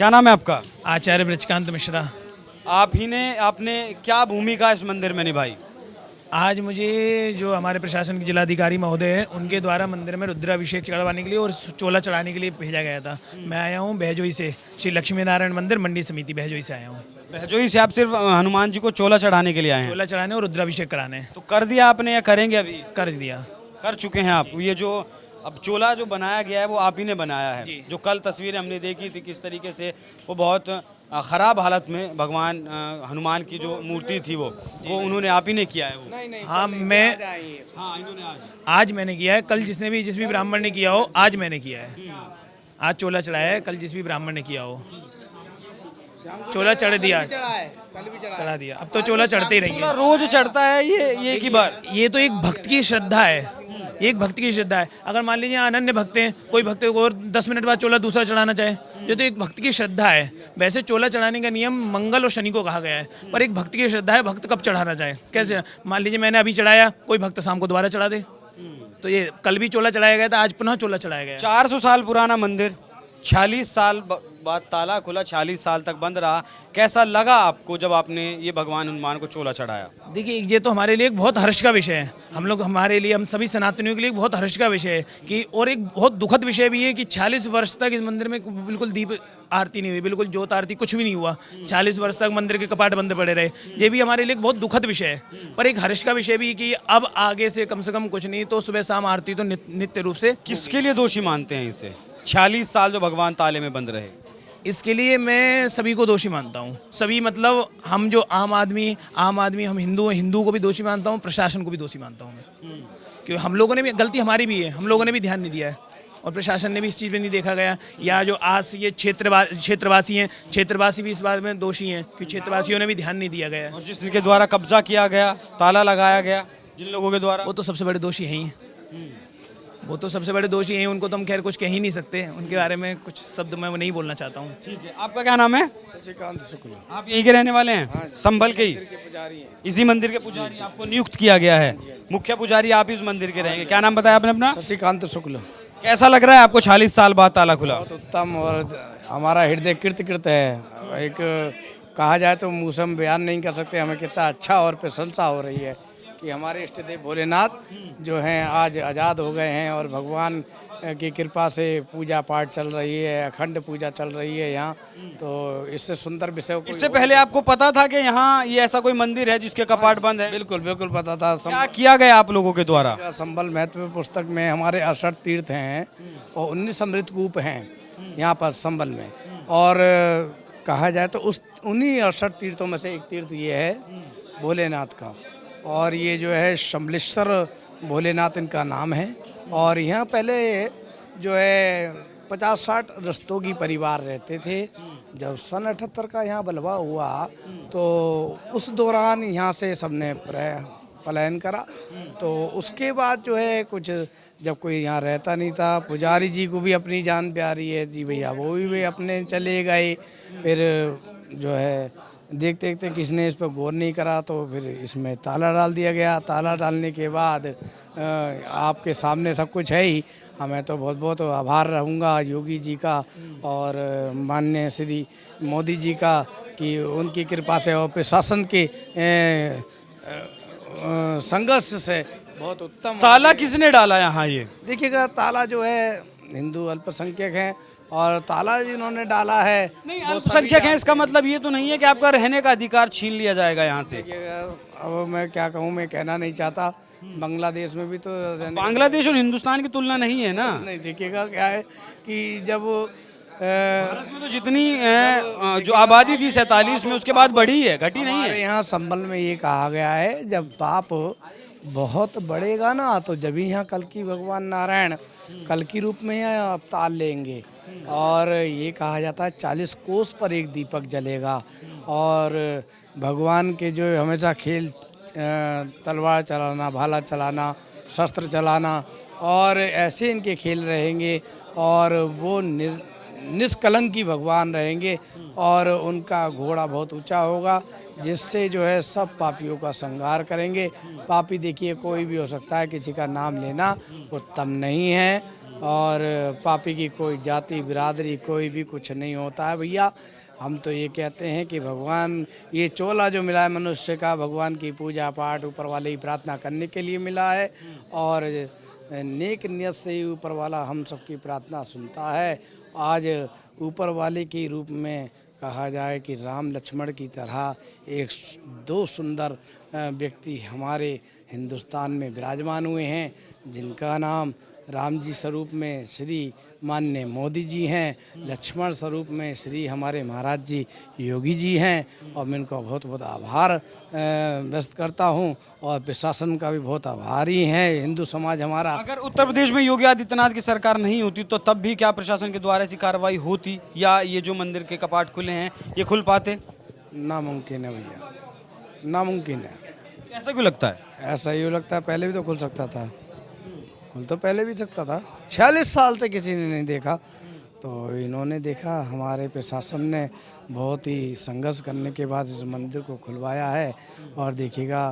क्या नाम है आपका? आचार्य ब्रजकांत मिश्रा। आपने क्या भूमिका इस मंदिर में निभाई? आज मुझे जो हमारे प्रशासन के जिलाधिकारी महोदय हैं उनके द्वारा मंदिर में रुद्राभिषेक चढ़वाने के लिए और चोला चढ़ाने के लिए भेजा गया था। मैं आया हूँ बहजोई से, श्री लक्ष्मी नारायण मंदिर मंडी समिति बहजोई से आया हूँ। बहजोई से आप सिर्फ हनुमान जी को चोला चढ़ाने के लिए आए हैं? चोला चढ़ाने और रुद्राभिषेक कराने। तो कर दिया आपने या करेंगे अभी? कर दिया। कर चुके हैं आप। ये जो अब चोला जो बनाया गया है वो आप ही ने बनाया है। जी। जो कल तस्वीरें हमने देखी थी किस तरीके से वो बहुत ख़राब हालत में भगवान हनुमान की जो मूर्ति थी वो उन्होंने आप ही ने किया है वो। नहीं, हाँ इन्होंने आज मैंने किया है। कल जिस भी ब्राह्मण ने किया हो आज मैंने किया है। आज चोला चढ़ाया है, कल जिस भी ब्राह्मण ने किया हो चोला चढ़ दिया, चढ़ा दिया। अब तो चोला चढ़ते ही रहेंगे। चोला रोज चढ़ता है ये एक ही बार? ये तो एक भक्त की श्रद्धा है, एक भक्ति की श्रद्धा है। अगर मान लीजिए अनन्य भक्त हैं, कोई भक्त को और 10 मिनट बाद चोला दूसरा चढ़ाना चाहे, ये तो एक भक्त की श्रद्धा है। वैसे चोला चढ़ाने का नियम मंगल और शनि को कहा गया है, पर एक भक्त की श्रद्धा है, भक्त कब चढ़ाना चाहे। कैसे मान लीजिए मैंने अभी चढ़ाया, कोई भक्त शाम को दोबारा चढ़ा दे, तो ये कल भी चोला चढ़ाया गया था, आज पुनः चोला चढ़ाया गया। 400 साल पुराना मंदिर 46 साल बाद ताला खुला, 46 साल तक बंद रहा। कैसा लगा आपको जब आपने ये भगवान हनुमान को चोला चढ़ाया? देखिए ये तो हमारे लिए एक बहुत हर्ष का विषय है। हमारे लिए, हम सभी सनातनियों के लिए एक बहुत हर्ष का विषय है कि, और एक बहुत दुखद विषय भी है कि 40 वर्ष तक इस मंदिर में बिल्कुल दीप आरती नहीं हुई, बिल्कुल ज्योत आरती कुछ भी नहीं हुआ। 40 वर्ष तक मंदिर के कपाट बंद पड़े रहे। ये भी हमारे लिए एक बहुत दुखद विषय है, पर एक हर्ष का विषय भी कि अब आगे से कम कुछ नहीं तो सुबह शाम आरती तो नित्य रूप से। किसके लिए दोषी मानते हैं इसे? 46 साल जो भगवान ताले में बंद रहे, इसके लिए मैं सभी को दोषी मानता हूँ। सभी मतलब हम जो आम आदमी हम हिंदू को भी दोषी मानता हूँ, प्रशासन को भी दोषी मानता हूँ मैं। क्योंकि हम लोगों ने भी, गलती हमारी भी है, हम लोगों ने भी ध्यान नहीं दिया है और प्रशासन ने भी इस चीज़ में नहीं देखा गया। या जो आज ये क्षेत्रवासी हैं, क्षेत्रवासी भी इस बात में दोषी हैं कि क्षेत्रवासियों ने भी ध्यान नहीं दिया गया। और जिसके द्वारा कब्जा किया गया, ताला लगाया गया, जिन लोगों के द्वारा, वो तो सबसे बड़े दोषी हैं ही। वो तो सबसे बड़े दोषी हैं, उनको तो हम खैर कुछ कह ही नहीं सकते। उनके बारे में कुछ शब्द मैं नहीं बोलना चाहता हूँ। ठीक है, आपका क्या नाम है? शशिकांत शुक्ल। आप यहीं के रहने वाले हैं? हाँ, संभल के ही पुजारी हैं। इसी मंदिर के पुजारी आपको नियुक्त किया गया है? मुख्य पुजारी आप इस मंदिर के रहेंगे। क्या नाम बताया आपने अपना? शशिकांत शुक्ल। कैसा लग रहा है आपको 40 साल बाद ताला खुला? बहुत उत्तम, और हमारा हृदय कृत है। एक कहा जाए तो मुँह से हम बयान नहीं कर सकते, हमें कितना अच्छा और प्रशंसा हो रही है कि हमारे इष्ट देव भोलेनाथ जो हैं आज आज़ाद हो गए हैं और भगवान की कृपा से पूजा पाठ चल रही है, अखंड पूजा चल रही है यहाँ। तो इससे सुंदर विषय इससे पहले आपको पता था कि यहाँ ये ऐसा कोई मंदिर है जिसके कपाट बंद है? बिल्कुल पता था। क्या किया गया आप लोगों के द्वारा? संबल महत्व पुस्तक में हमारे 68 तीर्थ हैं और 19 अमृत कूप हैं यहाँ पर संबल में। और कहा जाए तो उन्हीं 68 तीर्थों में से एक तीर्थ ये है भोलेनाथ का, और ये जो है शंबलेश्वर भोलेनाथ इनका नाम है। और यहाँ पहले जो है 50-60 रस्तोगी परिवार रहते थे। जब सन 78 का यहाँ बलवा हुआ तो उस दौरान यहाँ से सबने पलायन करा। तो उसके बाद जो है कुछ जब कोई यहाँ रहता नहीं था, पुजारी जी को भी अपनी जान प्यारी है जी भैया, वो भी अपने चले गए। फिर जो है देखते देखते किसने इस पर गौर नहीं करा तो फिर इसमें ताला डाल दिया गया। ताला डालने के बाद आपके सामने सब कुछ है ही। हमें तो बहुत बहुत आभार रहूँगा योगी जी का और माननीय श्री मोदी जी का कि उनकी कृपा से और प्रशासन के संघर्ष से बहुत उत्तम। ताला किसने डाला यहाँ? ये देखिएगा, ताला जो है हिंदू अल्पसंख्यक हैं और ताला जिन्होंने डाला है नहीं अल्पसंख्यक है, इसका मतलब ये तो नहीं है कि आपका रहने का अधिकार छीन लिया जाएगा यहाँ से। अब मैं क्या कहूँ, मैं कहना नहीं चाहता। बांग्लादेश में भी तो बांग्लादेश और हिंदुस्तान की तुलना नहीं है ना। नहीं, देखिएगा क्या है कि जब भारत में तो जितनी जो आबादी थी 47 में, उसके बाद बढ़ी है, घटी नहीं है। यहाँ संबल में ये कहा गया है जब पाप बहुत बढ़ेगा ना तो जब यहाँ कल की भगवान नारायण कल की रूप में यहाँ अवतार लेंगे। और ये कहा जाता है 40 कोस पर एक दीपक जलेगा। और भगवान के जो हमेशा खेल तलवार चलाना, भाला चलाना, शस्त्र चलाना और ऐसे इनके खेल रहेंगे और वो निष्कलंकी भगवान रहेंगे और उनका घोड़ा बहुत ऊंचा होगा जिससे जो है सब पापियों का संहार करेंगे। पापी देखिए कोई भी हो सकता है, किसी का नाम लेना उत्तम नहीं है। और पापी की कोई जाति बिरादरी कोई भी कुछ नहीं होता है भैया। हम तो ये कहते हैं कि भगवान ये चोला जो मिला है मनुष्य का, भगवान की पूजा पाठ ऊपर वाले की प्रार्थना करने के लिए मिला है और नेक नियत से ही ऊपर वाला हम सबकी प्रार्थना सुनता है। आज ऊपर वाले के रूप में कहा जाए कि राम लक्ष्मण की तरह दो सुंदर व्यक्ति हमारे हिंदुस्तान में विराजमान हुए हैं, जिनका नाम राम जी स्वरूप में श्री माननीय मोदी जी हैं, लक्ष्मण स्वरूप में श्री हमारे महाराज जी योगी जी हैं और मैं इनका बहुत बहुत आभार व्यक्त करता हूं और प्रशासन का भी बहुत आभारी है हिंदू समाज हमारा। अगर उत्तर प्रदेश में योगी आदित्यनाथ की सरकार नहीं होती तो तब भी क्या प्रशासन के द्वारा ऐसी कार्रवाई होती या ये जो मंदिर के कपाट खुले हैं ये खुल पाते? नामुमकिन है भैया, नामुमकिन है। ऐसा क्यों लगता है? ऐसा ही लगता है, पहले भी तो खुल सकता था, खुल तो पहले भी सकता था। 46 साल से किसी ने नहीं देखा, तो इन्होंने देखा। हमारे प्रशासन ने बहुत ही संघर्ष करने के बाद इस मंदिर को खुलवाया है और देखिएगा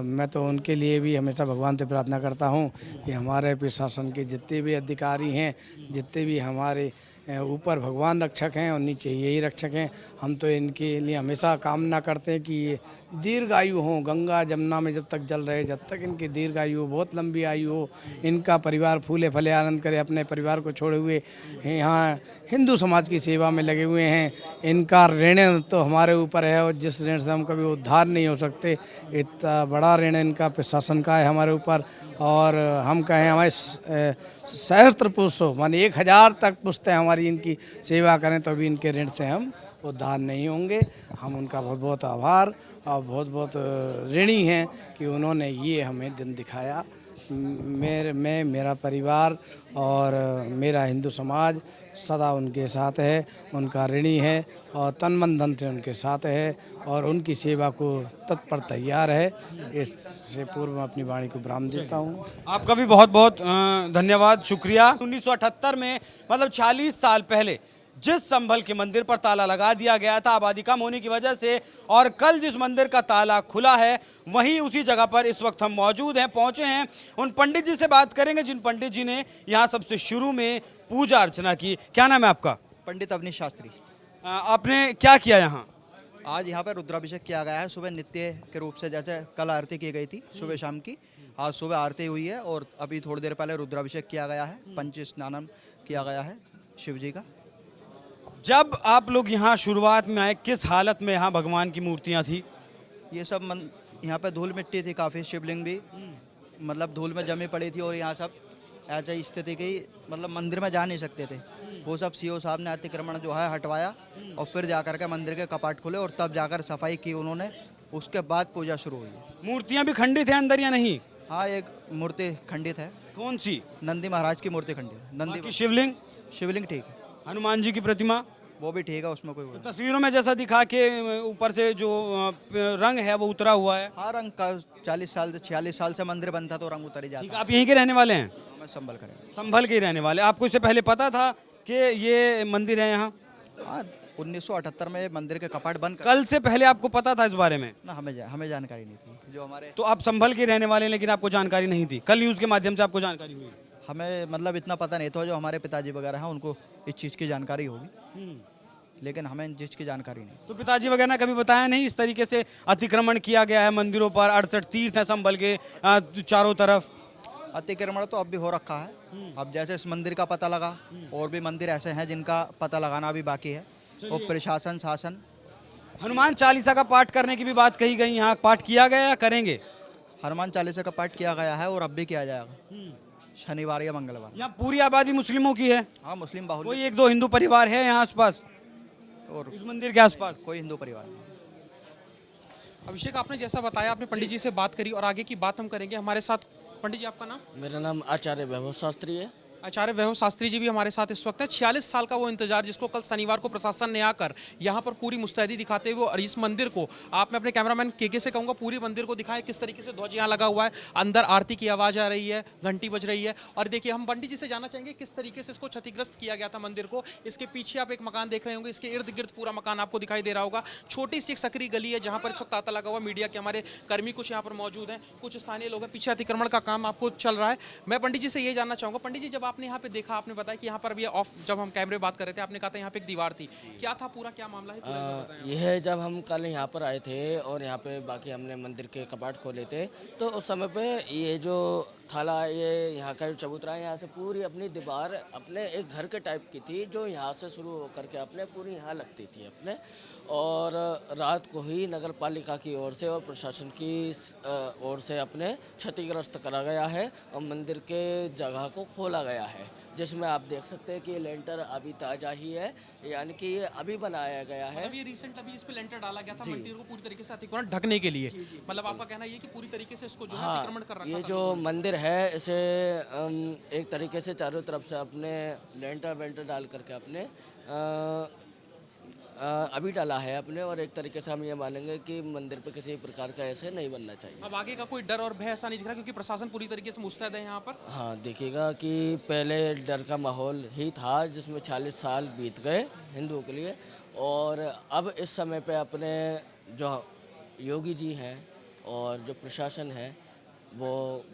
मैं तो उनके लिए भी हमेशा भगवान से प्रार्थना करता हूँ कि हमारे प्रशासन के जितने भी अधिकारी हैं, जितने भी हमारे ऊपर भगवान रक्षक हैं और नीचे यही रक्षक हैं, हम तो इनके लिए हमेशा कामना करते हैं कि ये दीर्घायु हों, गंगा जमुना में जब तक जल रहे, जब तक इनकी दीर्घायु हो, बहुत लंबी आयु हो, इनका परिवार फूले फले आनंद करे। अपने परिवार को छोड़े हुए यहाँ हिंदू समाज की सेवा में लगे हुए हैं। इनका ऋण तो हमारे ऊपर है और जिस ऋण से हम कभी उद्धार नहीं हो सकते, इतना बड़ा ऋण इनका प्रशासन का है हमारे ऊपर। और हम कहें हमारे सहस्त्र पुरुषों माने 1000 तक पुश्तें हमारी इनकी सेवा करें तो भी इनके ऋण से हम उद्धार नहीं होंगे। हम उनका बहुत बहुत आभार और बहुत बहुत ऋणी हैं कि उन्होंने ये हमें दिन दिखाया। मेरा परिवार और मेरा हिंदू समाज सदा उनके साथ है, उनका ऋणी है और तन मन धन से उनके साथ है और उनकी सेवा को तत्पर तैयार है। इससे पूर्व मैं अपनी वाणी को विराम देता हूँ। आपका भी बहुत बहुत धन्यवाद, शुक्रिया। 1978 में मतलब 40 साल पहले जिस संभल के मंदिर पर ताला लगा दिया गया था आबादी कम होने की वजह से, और कल जिस मंदिर का ताला खुला है वहीं उसी जगह पर इस वक्त हम मौजूद हैं, पहुंचे हैं। उन पंडित जी से बात करेंगे जिन पंडित जी ने यहाँ सबसे शुरू में पूजा अर्चना की। क्या नाम है आपका? पंडित अवनीश शास्त्री। आपने क्या किया यहाँ? आज यहाँ पर रुद्राभिषेक किया गया है सुबह नित्य के रूप से, जैसे कल आरती की गई थी सुबह शाम की, आज सुबह आरती हुई है और अभी थोड़ी देर पहले रुद्राभिषेक किया गया है, पंच स्नान किया गया है शिव जी का। जब आप लोग यहाँ शुरुआत में आए किस हालत में यहाँ भगवान की मूर्तियाँ थी? ये सब यहाँ पे धूल मिट्टी थी काफ़ी, शिवलिंग भी मतलब धूल में जमी पड़ी थी और यहाँ सब ऐसी स्थिति की मतलब मंदिर में जा नहीं सकते थे। वो सब सीओ साहब ने अतिक्रमण जो है हटवाया और फिर जाकर के मंदिर के कपाट खोले और तब जाकर सफाई की उन्होंने, उसके बाद पूजा शुरू हुई। मूर्तियाँ भी खंडित हैं अंदर या नहीं? हाँ, एक मूर्ति खंडित है। कौन सी? नंदी महाराज की मूर्ति खंडित है। नंदी बाकी शिवलिंग? शिवलिंग ठीक है। हनुमान जी की प्रतिमा? वो भी ठीक है, उसमें कोई तो तस्वीरों में जैसा दिखा के ऊपर से जो रंग है वो उतरा हुआ है। हाँ, रंग का 46 साल से मंदिर बनता तो रंग उतर ही जाता। आप यहीं के रहने वाले हैं? मैं संभल कर। संभल के ही रहने वाले। आपको इससे पहले पता था कि ये मंदिर है यहाँ? हाँ, 1978 में मंदिर के कपाट बंद कर। कल से पहले आपको पता था इस बारे में? ना, हमें जानकारी नहीं थी। जो हमारे तो आप संभल के रहने वाले लेकिन आपको जानकारी नहीं थी? कल न्यूज़ के माध्यम से आपको जानकारी हुई? हमें मतलब इतना पता नहीं था। जो हमारे पिताजी वगैरह हैं उनको इस चीज़ की जानकारी होगी, लेकिन हमें इस चीज़ की जानकारी नहीं। तो पिताजी वगैरह ने कभी बताया नहीं इस तरीके से अतिक्रमण किया गया है मंदिरों पर? 68 तीर्थ हैं संभल के चारों तरफ। अतिक्रमण तो अब भी हो रखा है। अब जैसे इस मंदिर का पता लगा, और भी मंदिर ऐसे हैं जिनका पता लगाना अभी बाकी है। और प्रशासन शासन। हनुमान चालीसा का पाठ करने की भी बात कही गई, यहाँ पाठ किया गया या करेंगे? हनुमान चालीसा का पाठ किया गया है और अब भी किया जाएगा शनिवार या मंगलवार। यहाँ पूरी आबादी मुस्लिमों की है? हाँ, मुस्लिम बाहुल्य। कोई 1-2 हिंदू परिवार है यहाँ आसपास और इस मंदिर के आसपास? कोई हिंदू परिवार नहीं। अभिषेक, आपने जैसा बताया, आपने पंडित जी से बात करी और आगे की बात हम करेंगे। हमारे साथ पंडित जी, आपका नाम? मेरा नाम आचार्य वैभव शास्त्री है। आचार्य वैभव शास्त्री जी भी हमारे साथ इस वक्त है। 46 साल का वो इंतजार जिसको कल शनिवार को प्रशासन ने आकर यहाँ पर पूरी मुस्तैदी दिखाते हुए, और इस मंदिर को आप, मैं अपने कैमरामैन के से कहूँगा, पूरी मंदिर को दिखाएं किस तरीके से ध्वज यहाँ लगा हुआ है, अंदर आरती की आवाज़ आ रही है, घंटी बज रही है। और देखिए, हम पंडित जी से जानना चाहेंगे किस तरीके से इसको क्षतिग्रस्त किया गया था मंदिर को। इसके पीछे आप एक मकान देख रहे होंगे, इसके इर्द गिर्द पूरा मकान आपको दिखाई दे रहा होगा। छोटी सी एक सकरी गली है जहाँ पर इस वक्त ताला लगा हुआ। मीडिया के हमारे कर्मी कुछ यहाँ पर मौजूद हैं, कुछ स्थानीय लोग हैं। पीछे अतिक्रमण का काम आपको चल रहा है। मैं पंडित जी से ये जानना चाहूँगा, पंडित जी, जब आपने यहाँ पे देखा, आपने बताया कि यहाँ पर अभी ऑफ, जब हम कैमरे बात कर रहे थे आपने कहा था यहाँ पे एक दीवार थी, क्या था पूरा, क्या मामला है पूरा एक बार बताएं। यह जब हम कल यहाँ पर आए थे और यहाँ पे बाकी हमने मंदिर के कपाट खोले थे, तो उस समय पे ये जो थाला, ये यहाँ का जो चबूतरा है, यहाँ से पूरी अपनी दीवार अपने एक घर के टाइप की थी, जो यहाँ से शुरू होकर के अपने पूरी यहाँ लगती थी अपने। और रात को ही नगर पालिका की ओर से और प्रशासन की ओर से अपने क्षतिग्रस्त करा गया है और मंदिर के जगह को खोला गया है, जिसमें आप देख सकते हैं कि लेंटर अभी ताज़ा ही है, यानी कि ये अभी बनाया गया है। अभी रिसेंट अभी इस पे लेंटर डाला गया था मंदिर को पूरी तरीके से अतिक्रमण ढकने के लिए, मतलब आपका कहना ये कि पूरी तरीके से इसको जो है अतिक्रमण कर रखा ये था। जो मंदिर है इसे एक तरीके से चारों तरफ से अपने लेंटर वेंटर डाल करके अपने अभी डाला है अपने, और एक तरीके से हम ये मानेंगे कि मंदिर पे किसी प्रकार का ऐसे नहीं बनना चाहिए। अब आगे का कोई डर और भय ऐसा नहीं दिख रहा क्योंकि प्रशासन पूरी तरीके से मुस्तैद है यहाँ पर। हाँ, देखिएगा कि पहले डर का माहौल ही था, जिसमें 40 साल बीत गए हिंदुओं के लिए, और अब इस समय पे अपने जो योगी जी हैं और जो प्रशासन है वो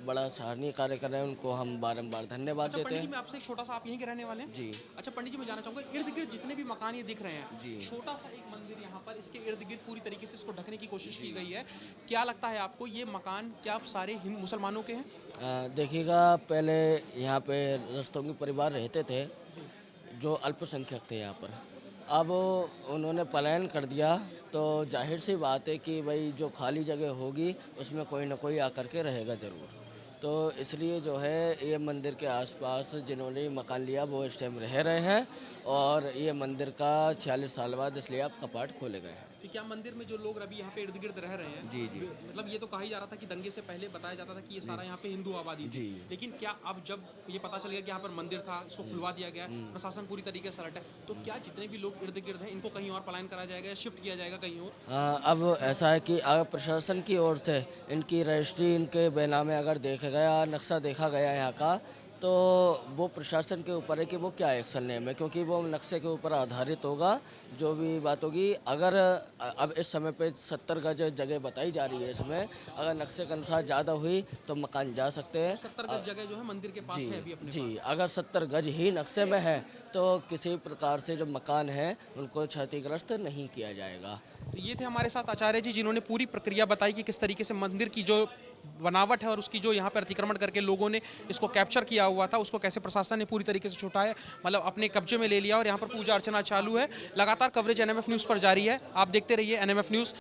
बड़ा सराहनीय कार्य कर रहे हैं, उनको हम बारंबार धन्यवाद देते पंडित जी, हैं। मैं आपसे एक छोटा सा, आप यहीं के रहने वाले हैं जी। अच्छा पंडित जी, मैं जानना चाहूँगा इर्द गिर्द जितने भी मकान ये दिख रहे हैं, जी। छोटा सा एक मंदिर यहाँ पर, इसके इर्द गिर्द पूरी तरीके से इसको ढकने की कोशिश की गई है, क्या लगता है आपको ये मकान क्या आप सारे मुसलमानों के हैं? देखिएगा, पहले यहाँ पे रस्तोगी परिवार रहते थे जो अल्पसंख्यक थे यहाँ पर, अब उन्होंने पलायन कर दिया, तो जाहिर सी बात है कि भाई जो खाली जगह होगी उसमें कोई ना कोई आकर के रहेगा ज़रूर। तो इसलिए जो है ये मंदिर के आसपास जिन्होंने मकान लिया वो इस टाइम रह रहे हैं, और ये मंदिर का 46 साल बाद इसलिए आप कपाट खोले गए हैं। तो क्या मंदिर में जो लोग अभी यहाँ पे इर्द गिर्द रह रहे हैं, जी जी, मतलब ये तो कहा ही जा रहा था कि दंगे से पहले बताया जाता था कि ये सारा यहाँ पे हिंदू आबादी थी, लेकिन क्या अब जब ये पता चल गया कि यहाँ पर मंदिर था, इसको खुलवा दिया गया, प्रशासन पूरी तरीके से अलर्ट है, तो क्या जितने भी लोग इर्द गिर्द हैं इनको कहीं और पलायन कराया जाएगा या शिफ्ट किया जाएगा कहीं और? अब ऐसा है कि अगर प्रशासन की ओर से इनकी रजिस्ट्री, इनके बैनामे अगर देखा गया, नक्शा देखा गया यहाँ का, तो वो प्रशासन के ऊपर है कि वो क्या एक्शन लें में, क्योंकि वो नक्शे के ऊपर आधारित होगा जो भी बात होगी। अगर अब इस समय पे 70 गज जगह बताई जा रही है, इसमें अगर नक्शे के अनुसार ज़्यादा हुई तो मकान जा सकते हैं। 70 गज जगह जो है मंदिर के पास है अभी अपने जी, अगर 70 गज ही नक्शे में है तो किसी प्रकार से जो मकान है उनको क्षतिग्रस्त नहीं किया जाएगा। तो ये थे हमारे साथ आचार्य जी, जिन्होंने पूरी प्रक्रिया बताई कि किस तरीके से मंदिर की जो बनावट है और उसकी जो यहाँ पर अतिक्रमण करके लोगों ने इसको कैप्चर किया हुआ था, उसको कैसे प्रशासन ने पूरी तरीके से छुटाया, मतलब अपने कब्जे में ले लिया, और यहाँ पर पूजा अर्चना चालू है। लगातार कवरेज एनएमएफ न्यूज़ पर जारी है, आप देखते रहिए एनएमएफ न्यूज़।